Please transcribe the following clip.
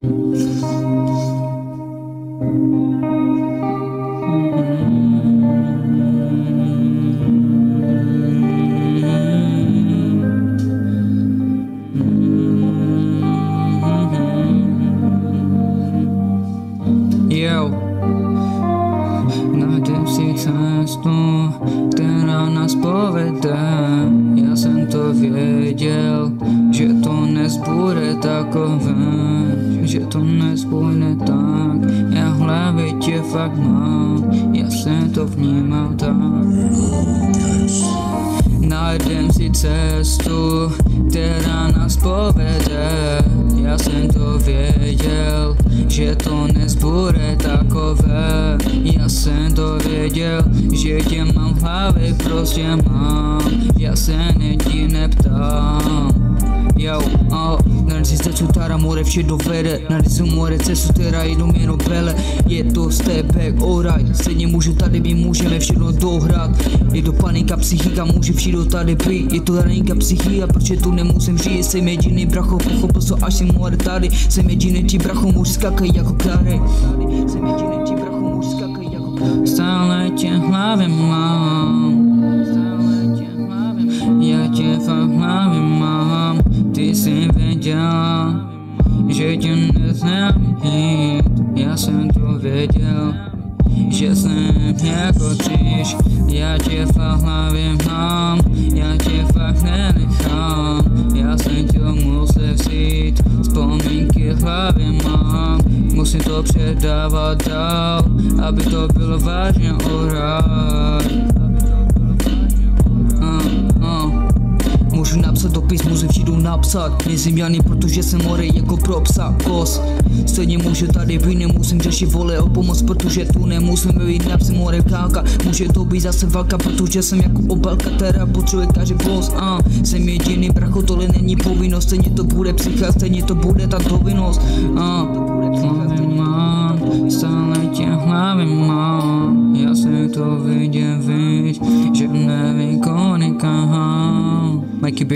Jo, najdem si cestu, která nás povede. Já jsem to věděl, že to dnes bude takové, že to dnes bude tak. Já v hlavě tě fakt mám, já jsem to vnímal tak. Najdem si cestu, která nás povede. Já jsem to věděl, že to dnes bude takové. Já jsem to věděl, že tě mám v hlavě, prostě mám. Já se nikdy neptám. Yo, nalezi cestu, která more vše dovede. Nalezi more cestu, která jenom pele. Je to stepback, alright. Stejně můžu tady být, můžeme všechno dohrát. Je to panika, psychika, může všechno tady být. Je to raninka, psychika, protože tu nemusím žít. Jsem jediný bracho, pochopil to až si more tady. Jsem jediný ti bracho, může skakaj jako Klary. Jsem jediný ti bracho, může skakaj jako Klary. Stále tě v hlavě mám. Já tě fakt v hlavě mám. Ty jsi věděl, že tě dnes nemít. Já jsem to věděl, že jsem jako dříž. Já tě fakt v hlavě mám, já tě fakt nenechám. Já jsem tě musel vzít, vzpomínky v hlavě mám. Musím to předávat dál, aby to bylo vážně alright. Můžu napsat dopis, můžu všude napsat. Nejsem Jany, protože jsem more jako pro psa, kos. Stejně můžu tady být, nemusím řešit vole o pomoc, protože tu nemusím být napsat more káka. Může to být zase válka, protože jsem jako obelka, která potřebuje každý boss. Jsem jediný bracho, tohle není povinnost, stejně to bude psycha, stejně to bude ta dovinnost. Stále tě v hlavě mám, já jsem to viděl, víš, že nevím kolik. Mikey B.